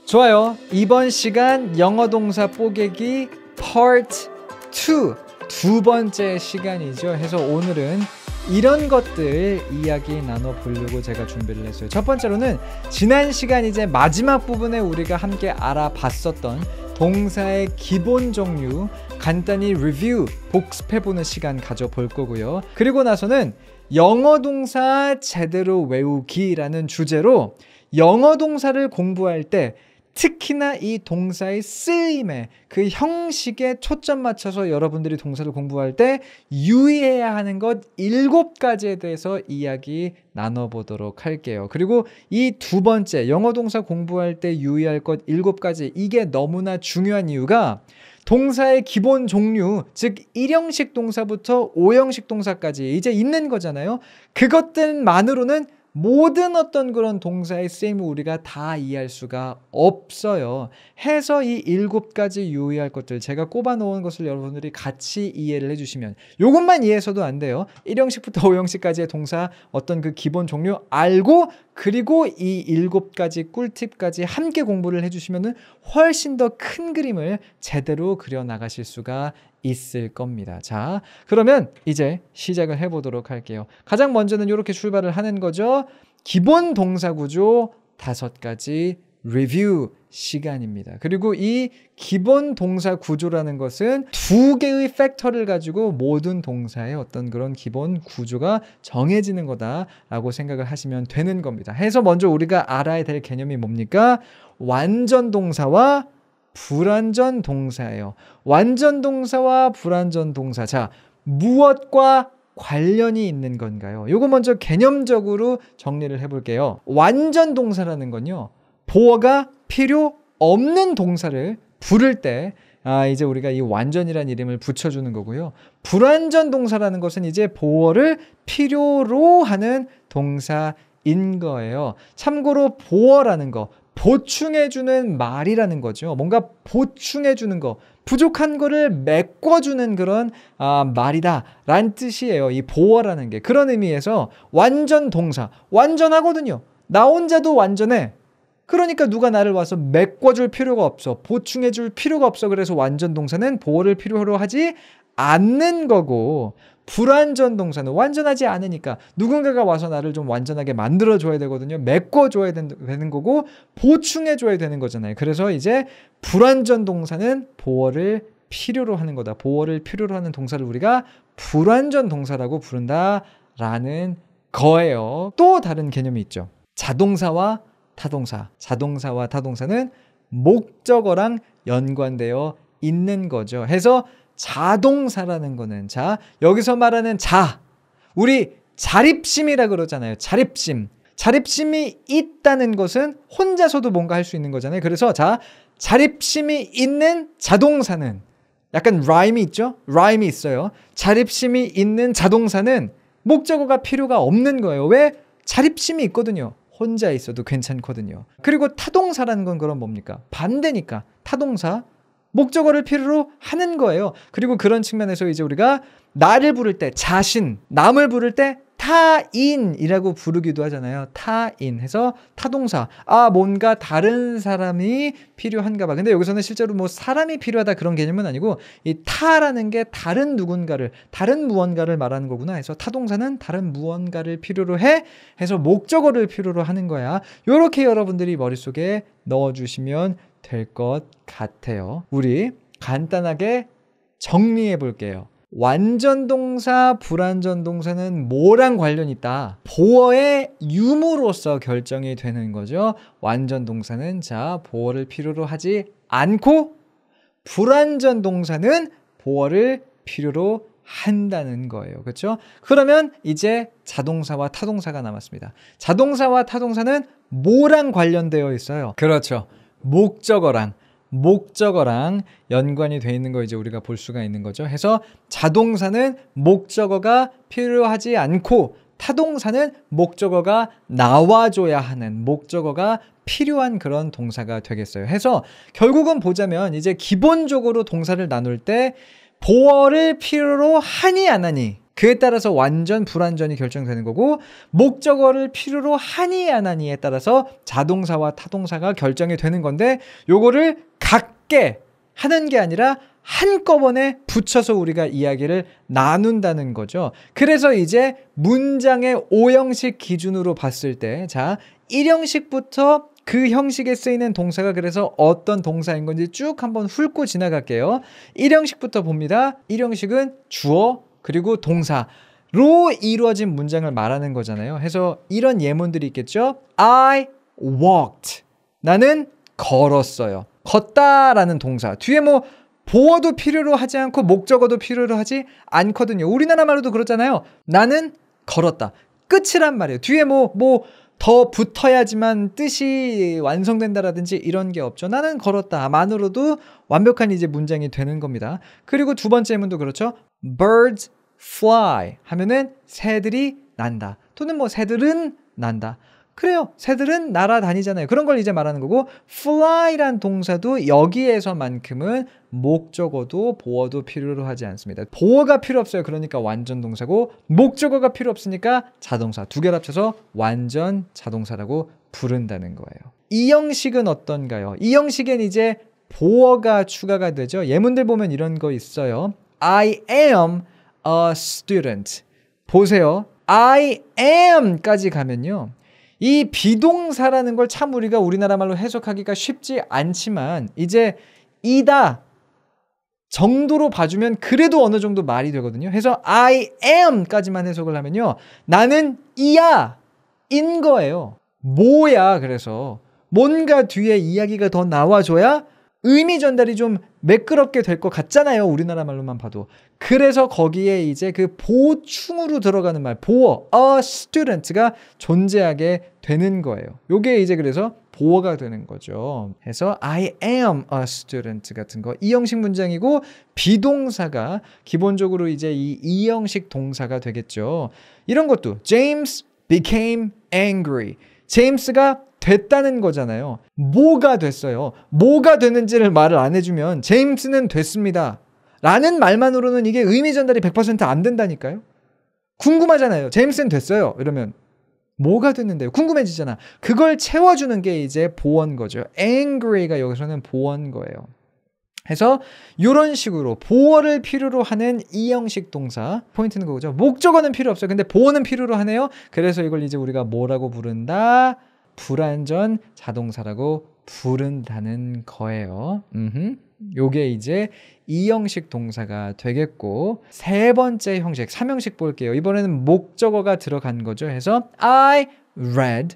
좋아요. 이번 시간 영어 동사 뽀개기 Part 2 두 번째 시간이죠. 해서 오늘은 이런 것들 이야기 나눠보려고 제가 준비를 했어요. 첫 번째로는 지난 시간 이제 마지막 부분에 우리가 함께 알아봤었던 동사의 기본 종류 간단히 리뷰, 복습해보는 시간 가져볼 거고요. 그리고 나서는 영어 동사 제대로 외우기라는 주제로 영어 동사를 공부할 때 특히나 이 동사의 쓰임에 그 형식에 초점 맞춰서 여러분들이 동사를 공부할 때 유의해야 하는 것 7가지에 대해서 이야기 나눠보도록 할게요. 그리고 이 두 번째 영어 동사 공부할 때 유의할 것 7가지 이게 너무나 중요한 이유가 동사의 기본 종류, 즉 1형식 동사부터 5형식 동사까지 이제 있는 거잖아요. 그것들만으로는 모든 어떤 그런 동사의 쓰임을 우리가 다 이해할 수가 없어요. 해서 이 7가지 유의할 것들 제가 꼽아놓은 것을 여러분들이 같이 이해를 해주시면 이것만 이해해서도 안 돼요. 1형식부터 5형식까지의 동사 어떤 그 기본 종류 알고 그리고 이 7가지 꿀팁까지 함께 공부를 해주시면 훨씬 더 큰 그림을 제대로 그려나가실 수가 있을 겁니다. 자, 그러면 이제 시작을 해보도록 할게요. 가장 먼저는 이렇게 출발을 하는 거죠. 기본 동사 구조 5가지 리뷰 시간입니다. 그리고 이 기본 동사 구조라는 것은 2개의 팩터를 가지고 모든 동사의 어떤 그런 기본 구조가 정해지는 거다라고 생각을 하시면 되는 겁니다. 해서 먼저 우리가 알아야 될 개념이 뭡니까? 완전 동사와 불완전 동사예요. 완전 동사와 불완전 동사. 자, 무엇과 관련이 있는 건가요? 이거 먼저 개념적으로 정리를 해볼게요. 완전 동사라는 건요, 보어가 필요 없는 동사를 부를 때 이제 우리가 이 완전이라는 이름을 붙여주는 거고요. 불완전 동사라는 것은 이제 보어를 필요로 하는 동사인 거예요. 참고로 보어라는 거 보충해주는 말이라는 거죠. 뭔가 보충해주는 거, 부족한 거를 메꿔주는 그런 말이다 라는 뜻이에요. 이 보어라는 게. 그런 의미에서 완전 동사, 완전하거든요. 나 혼자도 완전해. 그러니까 누가 나를 와서 메꿔줄 필요가 없어. 보충해줄 필요가 없어. 그래서 완전 동사는 보어를 필요로 하지 않는 거고, 불완전 동사는 완전하지 않으니까 누군가가 와서 나를 좀 완전하게 만들어줘야 되거든요. 메꿔줘야 되는 거고 보충해줘야 되는 거잖아요. 그래서 이제 불완전 동사는 보어를 필요로 하는 거다. 보어를 필요로 하는 동사를 우리가 불완전 동사라고 부른다라는 거예요. 또 다른 개념이 있죠. 자동사와 타동사. 자동사와 타동사는 목적어랑 연관되어 있는 거죠. 해서 자동사라는 거는, 자, 여기서 말하는 우리 자립심이라 그러잖아요. 자립심이 있다는 것은 혼자서도 뭔가 할 수 있는 거잖아요. 그래서 자, 자립심이 있는 자동사는, 약간 라임이 있죠? 라임이 있어요. 자립심이 있는 자동사는 목적어가 필요가 없는 거예요. 왜? 자립심이 있거든요. 혼자 있어도 괜찮거든요. 그리고 타동사라는 건 그럼 뭡니까? 반대니까 타동사, 목적어를 필요로 하는 거예요. 그리고 그런 측면에서 이제 우리가 나를 부를 때 자신, 남을 부를 때 타인이라고 부르기도 하잖아요. 타인 해서 타동사. 뭔가 다른 사람이 필요한가 봐. 근데 여기서는 실제로 뭐 사람이 필요하다 그런 개념은 아니고 이 타라는 게 다른 누군가를, 다른 무언가를 말하는 거구나 해서 타동사는 다른 무언가를 필요로 해 해서 목적어를 필요로 하는 거야. 요렇게 여러분들이 머릿속에 넣어주시면 될 것 같아요. 우리 간단하게 정리해 볼게요. 완전 동사, 불완전 동사는 뭐랑 관련이 있다? 보어의 유무로서 결정이 되는 거죠. 완전 동사는 자, 보어를 필요로 하지 않고, 불완전 동사는 보어를 필요로 한다는 거예요. 그렇죠? 그러면 이제 자동사와 타동사가 남았습니다. 자동사와 타동사는 뭐랑 관련되어 있어요? 그렇죠. 목적어랑 연관이 되어 있는 거 이제 우리가 볼 수가 있는 거죠. 해서 자동사는 목적어가 필요하지 않고 타동사는 목적어가 나와줘야 하는, 목적어가 필요한 그런 동사가 되겠어요. 해서 결국은 보자면 이제 기본적으로 동사를 나눌 때 보어를 필요로 하니 안 하니, 그에 따라서 완전 불완전이 결정되는 거고 목적어를 필요로 하니 안 하니에 따라서 자동사와 타동사가 결정이 되는 건데 요거를 각게 하는 게 아니라 한꺼번에 붙여서 우리가 이야기를 나눈다는 거죠. 그래서 이제 문장의 5형식 기준으로 봤을 때 자 1형식부터 그 형식에 쓰이는 동사가 그래서 어떤 동사인 건지 쭉 한번 훑고 지나갈게요. 1형식부터 봅니다. 1형식은 주어 그리고 동사로 이루어진 문장을 말하는 거잖아요. 해서 이런 예문들이 있겠죠. I walked. 나는 걸었어요. 걷다라는 동사. 뒤에 뭐 보어도 필요로 하지 않고 목적어도 필요로 하지 않거든요. 우리나라 말로도 그렇잖아요. 나는 걸었다. 끝이란 말이에요. 뒤에 뭐 더 붙어야지만 뜻이 완성된다라든지 이런 게 없죠. 나는 걸었다만으로도 완벽한 이제 문장이 되는 겁니다. 그리고 두 번째 문도 그렇죠. Birds fly 하면은 새들이 난다. 또는 뭐 새들은 난다. 그래요. 새들은 날아다니잖아요. 그런 걸 이제 말하는 거고 fly란 동사도 여기에서만큼은 목적어도 보어도 필요로 하지 않습니다. 보어가 필요 없어요. 그러니까 완전 동사고 목적어가 필요 없으니까 자동사. 두 개를 합쳐서 완전 자동사라고 부른다는 거예요. 이 형식은 어떤가요? 이 형식엔 이제 보어가 추가가 되죠. 예문들 보면 이런 거 있어요. I am a student. 보세요. I am까지 가면요. 이 비동사라는 걸 참 우리가 우리나라 말로 해석하기가 쉽지 않지만 이제 이다 정도로 봐주면 그래도 어느 정도 말이 되거든요. 해서 I am까지만 해석을 하면요. 나는 이야 인 거예요. 뭐야 그래서 뭔가 뒤에 이야기가 더 나와줘야 의미 전달이 좀 매끄럽게 될 것 같잖아요. 우리나라 말로만 봐도. 그래서 거기에 이제 그 보충으로 들어가는 말, 보어, a student가 존재하게 되는 거예요. 요게 이제 그래서 보어가 되는 거죠. 해서 I am a student 같은 거. 이 형식 문장이고 비동사가 기본적으로 이제 이 형식 동사가 되겠죠. 이런 것도 James became angry. 제임스가 됐다는 거잖아요. 뭐가 됐어요? 뭐가 됐는지를 말을 안 해주면 제임스는 됐습니다. 라는 말만으로는 이게 의미 전달이 100% 안 된다니까요. 궁금하잖아요. 제임스는 됐어요. 이러면 뭐가 됐는데요? 궁금해지잖아. 그걸 채워주는 게 이제 보어인 거죠. angry가 여기서는 보어인 거예요. 해서 이런 식으로 보어를 필요로 하는 이 형식 동사 포인트는 그거죠. 목적어는 필요 없어요. 근데 보어는 필요로 하네요. 그래서 이걸 이제 우리가 뭐라고 부른다? 불완전 자동사라고 부른다는 거예요. 요게 이제 이 형식 동사가 되겠고 세 번째 형식 3형식 볼게요. 이번에는 목적어가 들어간 거죠. 해서 I read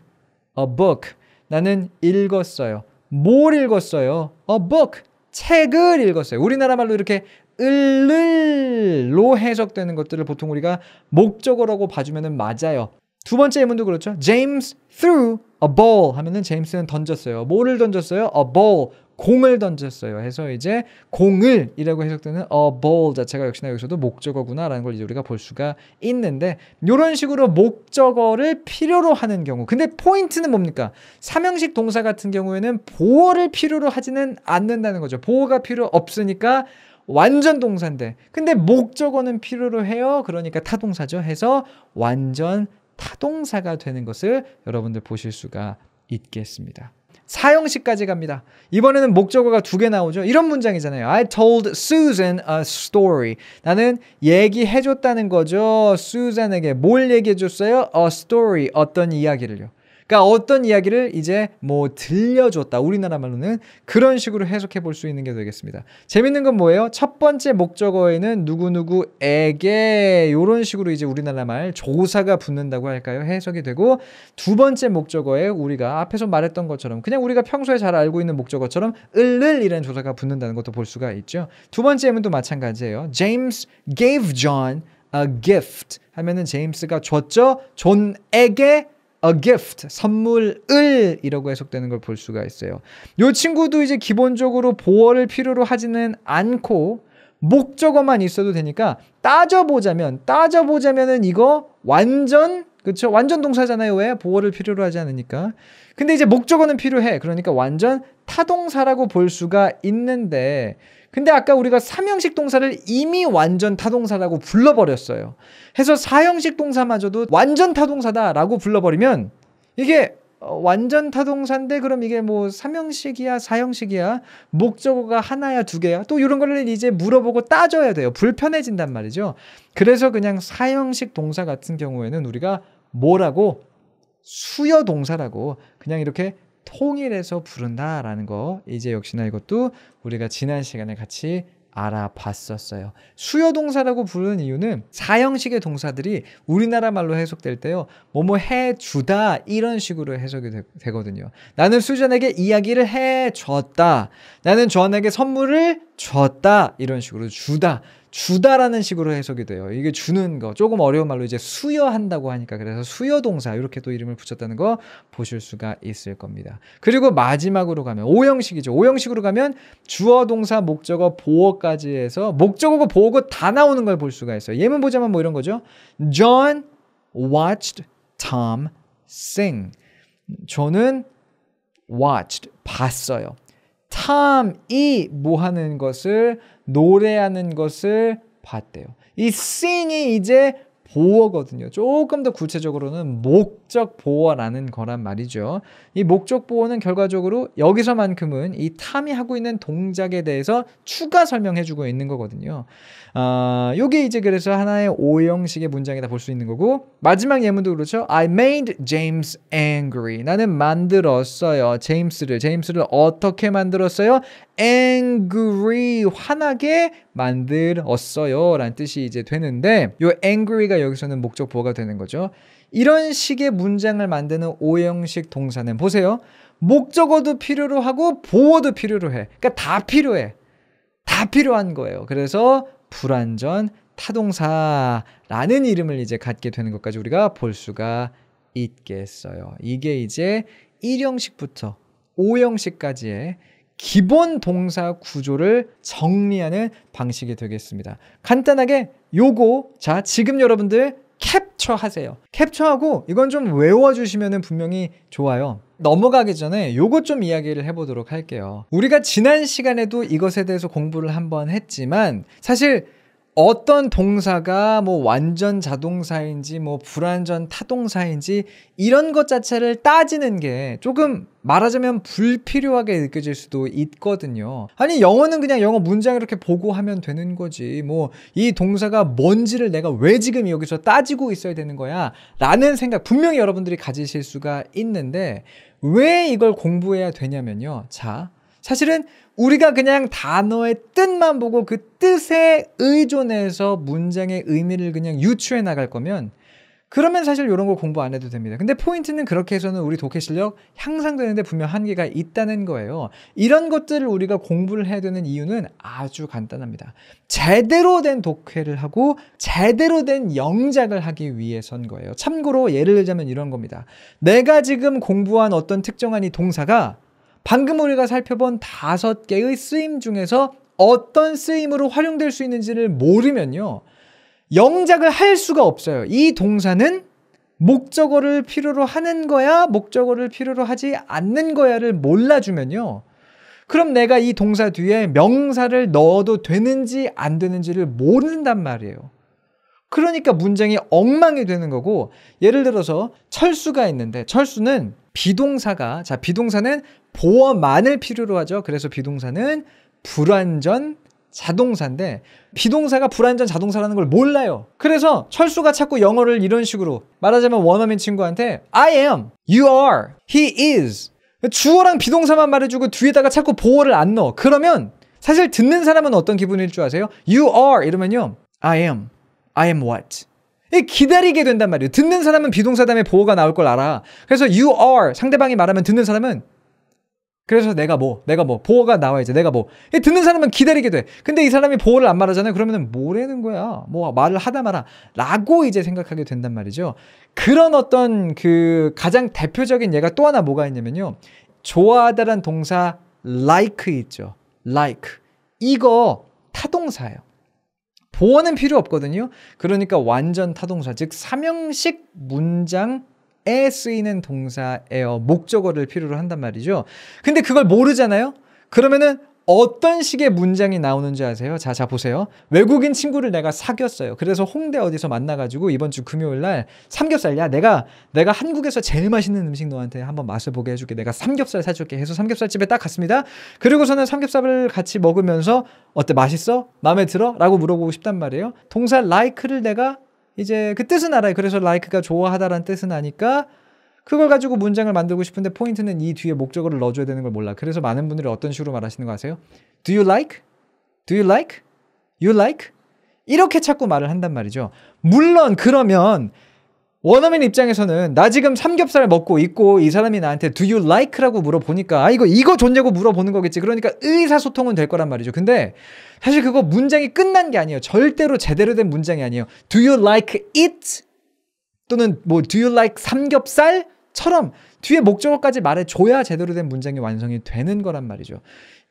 a book. 나는 읽었어요. 뭘 읽었어요? A book. 책을 읽었어요. 우리나라 말로 이렇게 을로 해석되는 것들을 보통 우리가 목적어라고 봐주면 맞아요. 두 번째 예문도 그렇죠. James threw a ball 하면은 제임스는 던졌어요. 뭐를 던졌어요? A ball. 공을 던졌어요. 해서 이제 공을 이라고 해석되는 a ball 자체가 역시나 여기서도 목적어구나라는 걸 이제 우리가 볼 수가 있는데 이런 식으로 목적어를 필요로 하는 경우 근데 포인트는 뭡니까? 3형식 동사 같은 경우에는 보어를 필요로 하지는 않는다는 거죠. 보어가 필요 없으니까 완전 동사인데 근데 목적어는 필요로 해요. 그러니까 타동사죠. 해서 완전 타동사가 되는 것을 여러분들 보실 수가 있겠습니다. 4형식까지 갑니다. 이번에는 목적어가 2개 나오죠. 이런 문장이잖아요. I told Susan a story. 나는 얘기해줬다는 거죠. Susan에게 뭘 얘기해줬어요? A story. 어떤 이야기를요. 그러니까 어떤 이야기를 이제 뭐 들려줬다. 우리나라 말로는 그런 식으로 해석해 볼 수 있는 게 되겠습니다. 재밌는 건 뭐예요? 첫 번째 목적어에는 누구누구에게 이런 식으로 이제 우리나라 말 조사가 붙는다고 할까요? 해석이 되고 두 번째 목적어에 우리가 앞에서 말했던 것처럼 그냥 우리가 평소에 잘 알고 있는 목적어처럼 을이라는 조사가 붙는다는 것도 볼 수가 있죠. 두 번째 예문도 마찬가지예요. James gave John a gift 하면은 제임스가 줬죠. 존에게 a gift, 선물을 이라고 해석되는 걸 볼 수가 있어요. 이 친구도 이제 기본적으로 보어를 필요로 하지는 않고 목적어만 있어도 되니까 따져보자면은 이거 완전 그렇죠? 완전 동사잖아요. 왜? 보어를 필요로 하지 않으니까. 근데 이제 목적어는 필요해. 그러니까 완전 타동사라고 볼 수가 있는데, 근데 아까 우리가 3형식 동사를 이미 완전 타동사라고 불러버렸어요. 해서 4형식 동사마저도 완전 타동사다라고 불러버리면 이게 완전 타동사인데 그럼 이게 뭐 3형식이야 4형식이야 목적어가 하나야 두 개야 또 이런 거를 이제 물어보고 따져야 돼요. 불편해진단 말이죠. 그래서 그냥 4형식 동사 같은 경우에는 우리가 뭐라고 수요 동사라고 그냥 이렇게 통일해서 부른다라는 거 이제 역시나 이것도 우리가 지난 시간에 같이 알아봤었어요. 수요 동사라고 부르는 이유는 4형식의 동사들이 우리나라 말로 해석될 때요. 뭐뭐 해주다 이런 식으로 해석이 되거든요. 나는 수잔에게 이야기를 해줬다. 나는 존에게 선물을 줬다. 이런 식으로 주다라는 식으로 해석이 돼요. 이게 주는 거 조금 어려운 말로 이제 수여한다고 하니까 그래서 수여동사 이렇게 또 이름을 붙였다는 거 보실 수가 있을 겁니다. 그리고 마지막으로 가면 5형식이죠. 5형식으로 가면 주어 동사 목적어 보어까지 해서 목적어고 보어고 다 나오는 걸 볼 수가 있어요. 예문 보자면 뭐 이런 거죠. John watched Tom sing. 저는 watched 봤어요. Tom이 뭐 하는 것을 노래하는 것을 봤대요. 이 sing이 이제 보어거든요. 조금 더 구체적으로는 목적 보어라는 거란 말이죠. 이 목적 보어는 결과적으로 여기서만큼은 이 탐이 하고 있는 동작에 대해서 추가 설명해주고 있는 거거든요. 요게 이제 그래서 하나의 5형식의 문장이다 볼 수 있는 거고 마지막 예문도 그렇죠. I made James angry. 나는 만들었어요. 제임스를 어떻게 만들었어요? angry 화나게 만들었어요 라는 뜻이 이제 되는데 요 angry가 여기서는 목적 보어가 되는 거죠. 이런 식의 문장을 만드는 5형식 동사는 보세요. 목적어도 필요로 하고 보어도 필요로 해. 그러니까 다 필요해. 다 필요한 거예요. 그래서 불완전 타동사라는 이름을 이제 갖게 되는 것까지 우리가 볼 수가 있겠어요. 이게 이제 1형식부터 5형식까지의 기본 동사 구조를 정리하는 방식이 되겠습니다. 간단하게 요거 자 지금 여러분들 캡처하세요. 캡처하고 이건 좀 외워주시면 분명히 좋아요. 넘어가기 전에 요것 좀 이야기를 해보도록 할게요. 우리가 지난 시간에도 이것에 대해서 공부를 한번 했지만 사실 어떤 동사가 뭐 완전 자동사인지 뭐 불완전 타동사인지 이런 것 자체를 따지는 게 조금 말하자면 불필요하게 느껴질 수도 있거든요. 아니 영어는 그냥 영어 문장 이렇게 보고 하면 되는 거지 뭐 이 동사가 뭔지를 내가 왜 지금 여기서 따지고 있어야 되는 거야 라는 생각 분명히 여러분들이 가지실 수가 있는데 왜 이걸 공부해야 되냐면요. 자 사실은 우리가 그냥 단어의 뜻만 보고 그 뜻에 의존해서 문장의 의미를 그냥 유추해 나갈 거면 그러면 사실 이런 거 공부 안 해도 됩니다. 근데 포인트는 그렇게 해서는 우리 독해 실력 향상되는데 분명 한계가 있다는 거예요. 이런 것들을 우리가 공부를 해야 되는 이유는 아주 간단합니다. 제대로 된 독해를 하고 제대로 된 영작을 하기 위해서인 거예요. 참고로 예를 들자면 이런 겁니다. 내가 지금 공부한 어떤 특정한 이 동사가 방금 우리가 살펴본 5개의 쓰임 중에서 어떤 쓰임으로 활용될 수 있는지를 모르면요. 영작을 할 수가 없어요. 이 동사는 목적어를 필요로 하는 거야, 목적어를 필요로 하지 않는 거야를 몰라주면요. 그럼 내가 이 동사 뒤에 명사를 넣어도 되는지 안 되는지를 모른단 말이에요. 그러니까 문장이 엉망이 되는 거고 예를 들어서 철수가 있는데 철수는 비동사가 비동사는 보어만을 필요로 하죠. 그래서 비동사는 불완전 자동사인데 비동사가 불완전 자동사라는 걸 몰라요. 그래서 철수가 자꾸 영어를 이런 식으로 말하자면 원어민 친구한테 I am, you are, he is 주어랑 비동사만 말해주고 뒤에다가 자꾸 보어를 안 넣어. 그러면 사실 듣는 사람은 어떤 기분일 줄 아세요? You are 이러면요 I am what? 기다리게 된단 말이에요. 듣는 사람은 비동사 다음에 보어가 나올 걸 알아. 그래서 you are 상대방이 말하면 듣는 사람은 그래서 내가 뭐 보어가 나와야지 내가 뭐 듣는 사람은 기다리게 돼. 근데 이 사람이 보어를 안 말하잖아요. 그러면은 뭐라는 거야? 뭐 말을 하다 마라 라고 이제 생각하게 된단 말이죠. 그런 어떤 그 가장 대표적인 예가 또 하나 뭐가 있냐면요. 좋아하다란 동사 like 있죠. like 이거 타동사예요. 보어는 필요 없거든요. 그러니까 완전 타동사, 즉 삼형식 문장에 쓰이는 동사예요. 목적어를 필요로 한단 말이죠. 근데 그걸 모르잖아요. 그러면은 어떤 식의 문장이 나오는지 아세요? 자 보세요. 외국인 친구를 내가 사귀었어요. 그래서 홍대 어디서 만나가지고 이번 주 금요일 날 삼겹살, 야 내가 한국에서 제일 맛있는 음식 너한테 한번 맛을 보게 해줄게. 내가 삼겹살 사줄게 해서 삼겹살집에 딱 갔습니다. 그리고서는 삼겹살을 같이 먹으면서 어때, 맛있어? 마음에 들어? 라고 물어보고 싶단 말이에요. 동사 like를 내가 이제 그 뜻은 알아요. 그래서 like가 좋아하다라는 뜻은 아니까 그걸 가지고 문장을 만들고 싶은데 포인트는 이 뒤에 목적어를 넣어줘야 되는 걸 몰라. 그래서 많은 분들이 어떤 식으로 말하시는 거 아세요? Do you like? Do you like? You like? 이렇게 자꾸 말을 한단 말이죠. 물론 그러면 원어민 입장에서는 나 지금 삼겹살 먹고 있고 이 사람이 나한테 Do you like? 라고 물어보니까 이거 좋냐고 물어보는 거겠지. 그러니까 의사소통은 될 거란 말이죠. 근데 사실 그거 문장이 끝난 게 아니에요. 절대로 제대로 된 문장이 아니에요. Do you like it? 또는 뭐 Do you like 삼겹살? 처럼 뒤에 목적어까지 말해줘야 제대로 된 문장이 완성이 되는 거란 말이죠.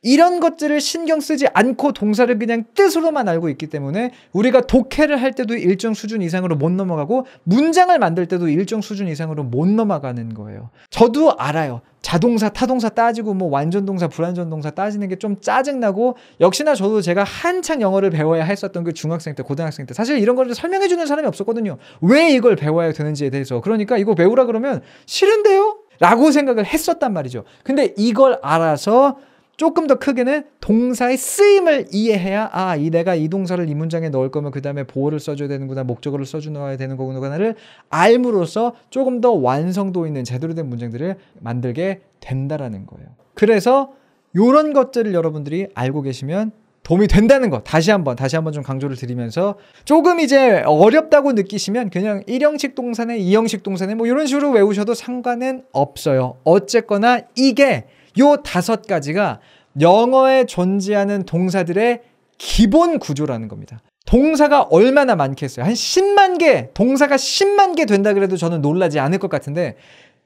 이런 것들을 신경 쓰지 않고 동사를 그냥 뜻으로만 알고 있기 때문에 우리가 독해를 할 때도 일정 수준 이상으로 못 넘어가고 문장을 만들 때도 일정 수준 이상으로 못 넘어가는 거예요. 저도 알아요. 자동사, 타동사 따지고 뭐 완전 동사, 불완전 동사 따지는 게 좀 짜증나고, 역시나 저도 제가 한창 영어를 배워야 했었던 그 중학생 때, 고등학생 때 사실 이런 거를 설명해 주는 사람이 없었거든요. 왜 이걸 배워야 되는지에 대해서. 그러니까 이거 배우라 그러면 싫은데요? 라고 생각을 했었단 말이죠. 근데 이걸 알아서 조금 더 크게는 동사의 쓰임을 이해해야 내가 이 동사를 이 문장에 넣을 거면 그 다음에 보어를 써줘야 되는구나, 목적어를 써줘야 되는 거구나를 알므로써 조금 더 완성도 있는 제대로 된 문장들을 만들게 된다라는 거예요. 그래서 이런 것들을 여러분들이 알고 계시면 도움이 된다는 거 다시 한번 좀 강조를 드리면서, 조금 이제 어렵다고 느끼시면 그냥 1형식 동사네 2형식 동사네 뭐 이런 식으로 외우셔도 상관은 없어요. 어쨌거나 이게 요 5가지가 영어에 존재하는 동사들의 기본 구조라는 겁니다. 동사가 얼마나 많겠어요? 한 10만 개, 동사가 10만 개 된다 그래도 저는 놀라지 않을 것 같은데,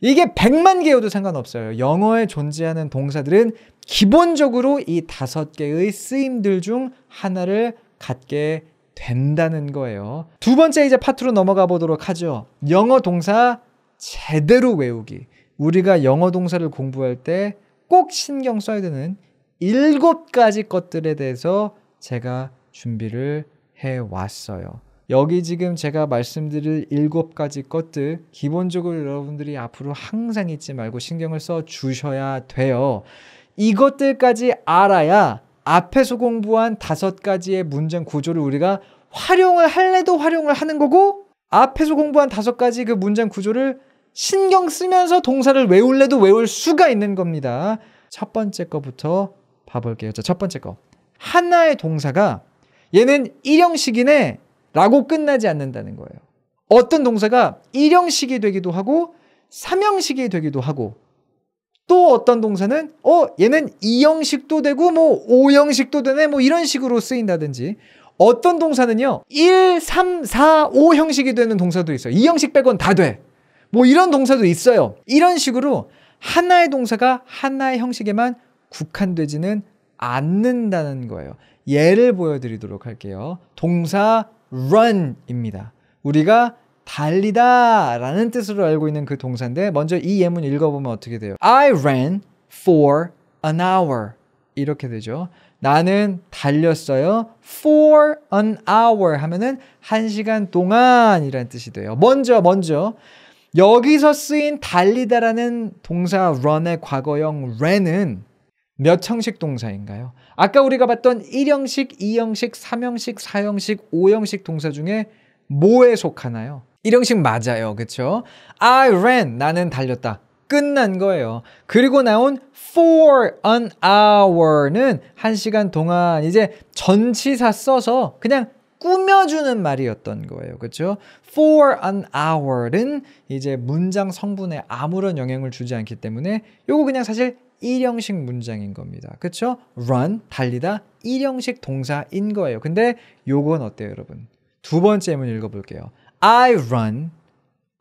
이게 100만 개여도 상관없어요. 영어에 존재하는 동사들은 기본적으로 이 5개의 쓰임들 중 하나를 갖게 된다는 거예요. 두 번째 이제 파트로 넘어가 보도록 하죠. 영어 동사 제대로 외우기. 우리가 영어 동사를 공부할 때 꼭 신경 써야 되는 7가지 것들에 대해서 제가 준비를 해왔어요. 여기 지금 제가 말씀드릴 7가지 것들, 기본적으로 여러분들이 앞으로 항상 잊지 말고 신경을 써 주셔야 돼요. 이것들까지 알아야 앞에서 공부한 5가지의 문장 구조를 우리가 활용을 할래도 활용을 하는 거고, 앞에서 공부한 5가지 그 문장 구조를 신경 쓰면서 동사를 외울래도 외울 수가 있는 겁니다. 첫 번째 거부터 봐볼게요. 자, 첫 번째 거. 하나의 동사가 얘는 1형식이네 라고 끝나지 않는다는 거예요. 어떤 동사가 1형식이 되기도 하고 3형식이 되기도 하고, 또 어떤 동사는 얘는 2형식도 되고 뭐 5형식도 되네 뭐 이런 식으로 쓰인다든지, 어떤 동사는요 1, 3, 4, 5형식이 되는 동사도 있어요. 2형식 빼곤 다 돼. 뭐 이런 동사도 있어요. 이런 식으로 하나의 동사가 하나의 형식에만 국한되지는 않는다는 거예요. 예를 보여드리도록 할게요. 동사 run입니다. 우리가 달리다 라는 뜻으로 알고 있는 그 동사인데, 먼저 이 예문 읽어보면 어떻게 돼요? I ran for an hour. 이렇게 되죠. 나는 달렸어요. for an hour 하면은 1시간 동안이라는 뜻이 돼요. 먼저 여기서 쓰인 달리다라는 동사 run의 과거형 ran은 몇 형식 동사인가요? 아까 우리가 봤던 1형식, 2형식, 3형식, 4형식, 5형식 동사 중에 뭐에 속하나요? 1형식 맞아요. 그쵸? I ran, 나는 달렸다. 끝난 거예요. 그리고 나온 for an hour는 1시간 동안, 이제 전치사 써서 그냥 꾸며주는 말이었던 거예요. 그렇죠? For an hour는 이제 문장 성분에 아무런 영향을 주지 않기 때문에 요거 그냥 사실 1형식 문장인 겁니다. 그렇죠? run, 달리다 1형식 동사인 거예요. 근데 요건 어때요, 여러분? 두 번째 예문 읽어볼게요. I run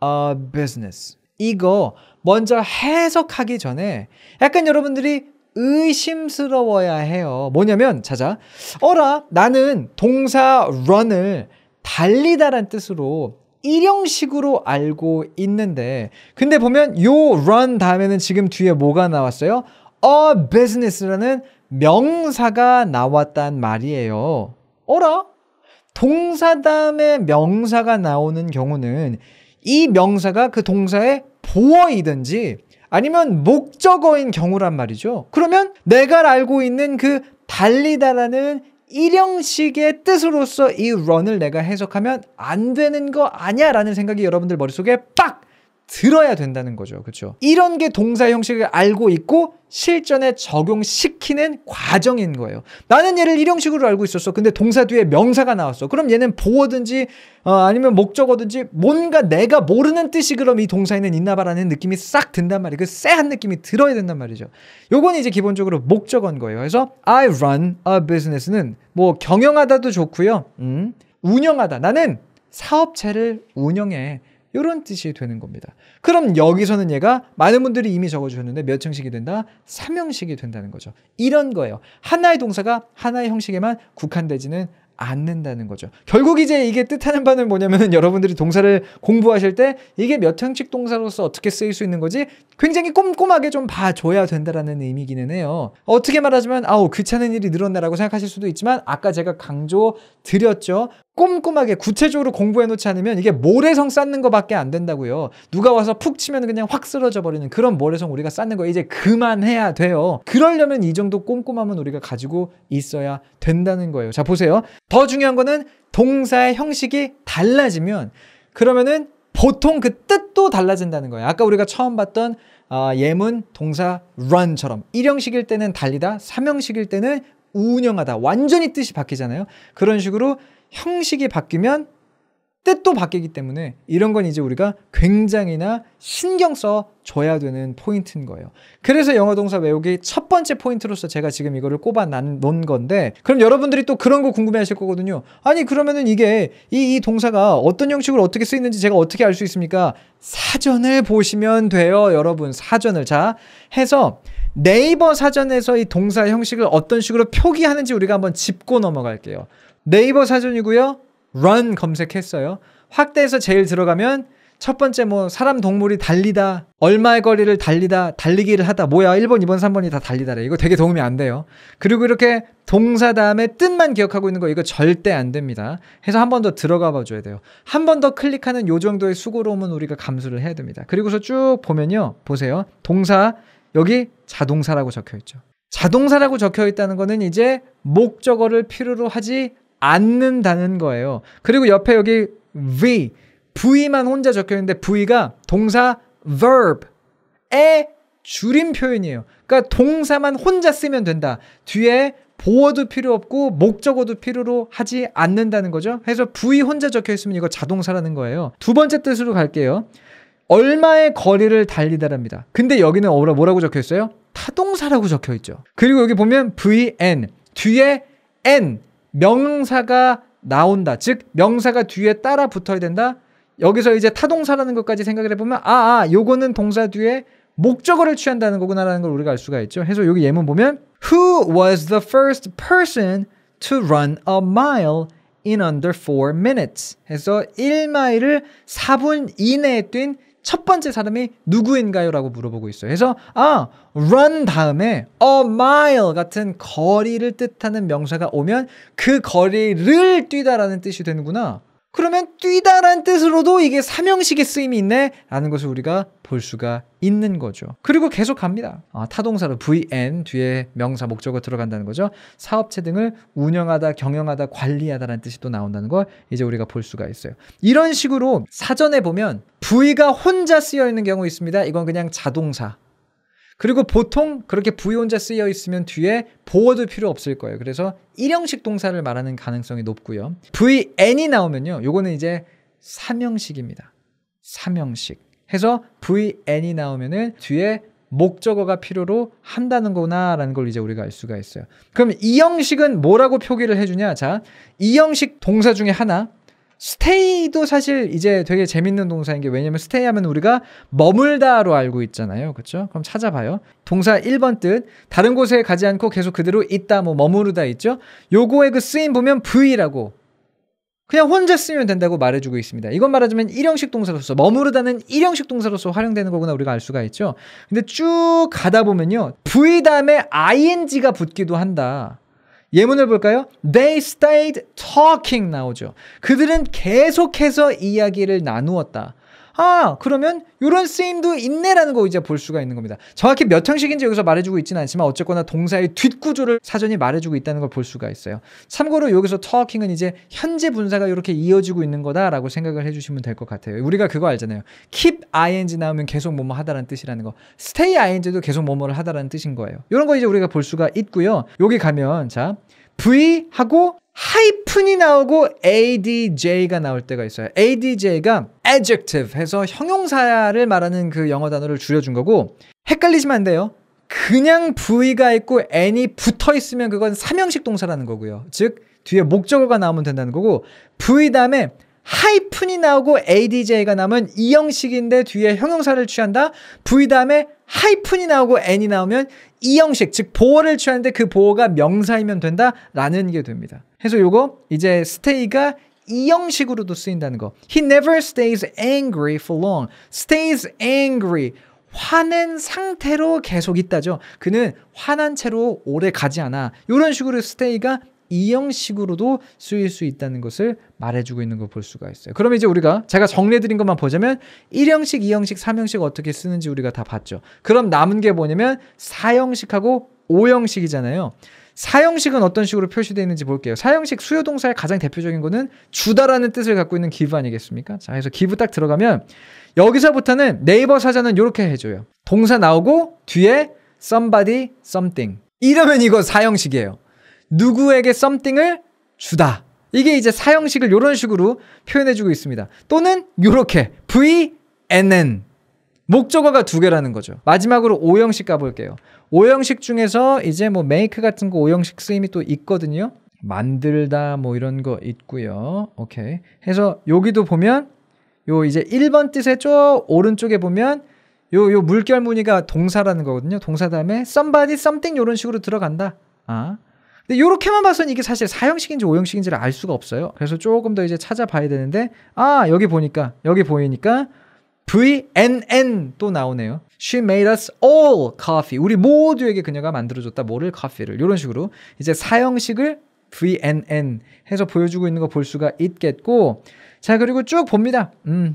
a business. 이거 먼저 해석하기 전에 약간 여러분들이 의심스러워야 해요. 뭐냐면 자자, 어라 나는 동사 run을 달리다란 뜻으로 일형식으로 알고 있는데 근데 보면 요 run 다음에는 지금 뒤에 뭐가 나왔어요? A business라는 명사가 나왔단 말이에요. 어라? 동사 다음에 명사가 나오는 경우는 이 명사가 그 동사의 보어이든지 아니면 목적어인 경우란 말이죠. 그러면 내가 알고 있는 그 달리다라는 일형식의 뜻으로서 이 run을 내가 해석하면 안 되는 거 아니야? 라는 생각이 여러분들 머릿속에 빡! 들어야 된다는 거죠. 그렇죠? 이런 게 동사 형식을 알고 있고 실전에 적용시키는 과정인 거예요. 나는 얘를 일형식으로 알고 있었어. 근데 동사 뒤에 명사가 나왔어. 그럼 얘는 보어든지 아니면 목적어든지 뭔가 내가 모르는 뜻이 그럼 이 동사에는 있나 봐라는 느낌이 싹 든단 말이에요. 그 쎄한 느낌이 들어야 된단 말이죠. 요건 이제 기본적으로 목적어인 거예요. 그래서 I run a business는 뭐 경영하다도 좋고요. 운영하다. 나는 사업체를 운영해. 이런 뜻이 되는 겁니다. 그럼 여기서는 얘가 많은 분들이 이미 적어주셨는데 몇 형식이 된다? 3형식이 된다는 거죠. 이런 거예요. 하나의 동사가 하나의 형식에만 국한되지는 않는다는 거죠. 결국 이제 이게 뜻하는 바는 뭐냐면은 여러분들이 동사를 공부하실 때 이게 몇 형식 동사로서 어떻게 쓰일 수 있는 거지? 굉장히 꼼꼼하게 좀 봐줘야 된다라는 의미기는 해요. 어떻게 말하자면 아우 귀찮은 일이 늘었나라고 생각하실 수도 있지만 아까 제가 강조 드렸죠. 꼼꼼하게 구체적으로 공부해놓지 않으면 이게 모래성 쌓는 것밖에 안 된다고요. 누가 와서 푹 치면 그냥 확 쓰러져 버리는 그런 모래성 우리가 쌓는 거 이제 그만해야 돼요. 그러려면 이 정도 꼼꼼함은 우리가 가지고 있어야 된다는 거예요. 자 보세요. 더 중요한 거는 동사의 형식이 달라지면 그러면은 보통 그 뜻도 달라진다는 거예요. 아까 우리가 처음 봤던 예문 동사 run처럼 1형식일 때는 달리다, 3형식일 때는 운영하다. 완전히 뜻이 바뀌잖아요. 그런 식으로 형식이 바뀌면 뜻도 바뀌기 때문에 이런 건 이제 우리가 굉장히나 신경 써 줘야 되는 포인트인 거예요. 그래서 영어 동사 외우기 첫 번째 포인트로서 제가 지금 이거를 꼽아 놓은 건데 그럼 여러분들이 또 그런 거 궁금해 하실 거거든요. 아니 그러면은 이게 이 동사가 어떤 형식으로 어떻게 쓰이는지 제가 어떻게 알 수 있습니까? 사전을 보시면 돼요. 여러분 사전을. 자 해서 네이버 사전에서 이 동사 형식을 어떤 식으로 표기하는지 우리가 한번 짚고 넘어갈게요. 네이버 사전이고요. run 검색했어요. 확대해서 제일 들어가면 첫 번째 뭐 사람 동물이 달리다, 얼마의 거리를 달리다, 달리기를 하다. 뭐야 1번 2번 3번이 다 달리다래. 이거 되게 도움이 안 돼요. 그리고 이렇게 동사 다음에 뜻만 기억하고 있는 거 이거 절대 안 됩니다. 해서 한 번 더 들어가 봐줘야 돼요. 한 번 더 클릭하는 요 정도의 수고로움은 우리가 감수를 해야 됩니다. 그리고서 쭉 보면요. 보세요. 동사 여기 자동사라고 적혀있죠. 자동사라고 적혀있다는 거는 이제 목적어를 필요로 하지 않는다는 거예요. 그리고 옆에 여기 V만 혼자 적혀있는데 V가 동사 verb의 줄임 표현이에요. 그러니까 동사만 혼자 쓰면 된다. 뒤에 보어도 필요 없고 목적어도 필요로 하지 않는다는 거죠. 그래서 V 혼자 적혀있으면 이거 자동사라는 거예요. 두 번째 뜻으로 갈게요. 얼마의 거리를 달리다랍니다. 근데 여기는 뭐라고 적혀있어요? 타동사라고 적혀있죠. 그리고 여기 보면 VN 뒤에 N 명사가 나온다. 즉 명사가 뒤에 따라 붙어야 된다. 여기서 이제 타동사라는 것까지 생각을 해보면 요거는 동사 뒤에 목적어를 취한다는 거구나라는 걸 우리가 알 수가 있죠. 해서 여기 예문 보면 Who was the first person to run a mile in under 4 minutes? 해서 1마일을 4분 이내에 뛴 첫 번째 사람이 누구인가요? 라고 물어보고 있어요. 그래서 run 다음에 a mile 같은 거리를 뜻하는 명사가 오면 그 거리를 뛰다라는 뜻이 되는구나. 그러면 뛰다란 뜻으로도 이게 3형식의 쓰임이 있네 라는 것을 우리가 볼 수가 있는 거죠. 그리고 계속 갑니다. 타동사로 VN 뒤에 명사 목적어 들어간다는 거죠. 사업체 등을 운영하다, 경영하다, 관리하다라는 뜻이 또 나온다는 걸 이제 우리가 볼 수가 있어요. 이런 식으로 사전에 보면 V가 혼자 쓰여 있는 경우 있습니다. 이건 그냥 자동사. 그리고 보통 그렇게 V 혼자 쓰여 있으면 뒤에 보어도 필요 없을 거예요. 그래서 1형식 동사를 말하는 가능성이 높고요. VN이 나오면요. 요거는 이제 3형식입니다. 3형식. 해서 VN이 나오면은 뒤에 목적어가 필요로 한다는 거구나라는 걸 이제 우리가 알 수가 있어요. 그럼 이 형식은 뭐라고 표기를 해주냐? 자, 이 형식 동사 중에 하나 stay도 사실 이제 되게 재밌는 동사인 게 왜냐면 stay 하면 우리가 머물다로 알고 있잖아요. 그렇죠? 그럼 찾아봐요. 동사 1번 뜻 다른 곳에 가지 않고 계속 그대로 있다 뭐 머무르다 있죠? 요거의 그 쓰임 보면 V라고 그냥 혼자 쓰면 된다고 말해주고 있습니다. 이건 말하자면 일형식 동사로서 머무르다는 일형식 동사로서 활용되는 거구나 우리가 알 수가 있죠. 근데 쭉 가다 보면요. V 다음에 ing가 붙기도 한다. 예문을 볼까요? They stayed talking 나오죠. 그들은 계속해서 이야기를 나누었다. 아, 그러면 이런 쓰임도 있네라는 거 이제 볼 수가 있는 겁니다. 정확히 몇 형식인지 여기서 말해주고 있지는 않지만 어쨌거나 동사의 뒷구조를 사전이 말해주고 있다는 걸 볼 수가 있어요. 참고로 여기서 talking은 이제 현재 분사가 이렇게 이어지고 있는 거다라고 생각을 해주시면 될 것 같아요. 우리가 그거 알잖아요. keep ing 나오면 계속 뭐뭐 하다라는 뜻이라는 거. stay ing도 계속 뭐뭐를 하다라는 뜻인 거예요. 이런 거 이제 우리가 볼 수가 있고요. 여기 가면 자 V 하고 하이픈이 나오고 adj가 나올 때가 있어요. adj가 adjective 해서 형용사를 말하는 그 영어 단어를 줄여준 거고 헷갈리시면 안 돼요. 그냥 V가 있고 n이 붙어 있으면 그건 3형식 동사라는 거고요. 즉 뒤에 목적어가 나오면 된다는 거고 V 다음에 하이픈이 나오고 adj가 나오면 2형식인데 뒤에 형용사를 취한다. V 다음에 하이픈이 나오고 n이 나오면 2형식 즉 보어를 취하는데 그 보어가 명사이면 된다라는 게 됩니다. 그래서 요거 이제 stay가 2형식으로도 쓰인다는 거. He never stays angry for long. stays angry. 화낸 상태로 계속 있다죠. 그는 화난 채로 오래 가지 않아. 이런 식으로 stay가 2형식으로도 쓰일 수 있다는 것을 말해주고 있는 걸 볼 수가 있어요. 그러면 이제 우리가 제가 정리해드린 것만 보자면 1형식, 2형식, 3형식 어떻게 쓰는지 우리가 다 봤죠. 그럼 남은 게 뭐냐면 4형식하고 5형식이잖아요. 4형식은 어떤 식으로 표시되어 있는지 볼게요. 4형식 수요동사의 가장 대표적인 거는 주다라는 뜻을 갖고 있는 give 아니겠습니까? 자, 그래서 give 딱 들어가면 여기서부터는 네이버 사전은 이렇게 해줘요. 동사 나오고 뒤에 somebody, something. 이러면 이거 4형식이에요. 누구에게 something을 주다. 이게 이제 4형식을 이런 식으로 표현해주고 있습니다. 또는 이렇게 V, N. 목적어가 2개라는 거죠. 마지막으로 5형식 가볼게요. 5형식 중에서 이제 뭐 make 같은 거 5형식 쓰임이 또 있거든요. 만들다 뭐 이런 거 있고요. 오케이. 해서 여기도 보면 요 이제 1번 뜻의 쪽 오른쪽에 보면 요 물결 무늬가 동사라는 거거든요. 동사 다음에 somebody, something 이런 식으로 들어간다. 아. 근데 요렇게만 봐서는 이게 사실 4형식인지 5형식인지를 알 수가 없어요. 그래서 조금 더 이제 찾아봐야 되는데 여기 보이니까 VNN 또 나오네요. She made us all coffee. 우리 모두에게 그녀가 만들어줬다. 뭐를? 커피를. 이런 식으로 이제 4형식을 VNN 해서 보여주고 있는 거 볼 수가 있겠고 자 그리고 쭉 봅니다.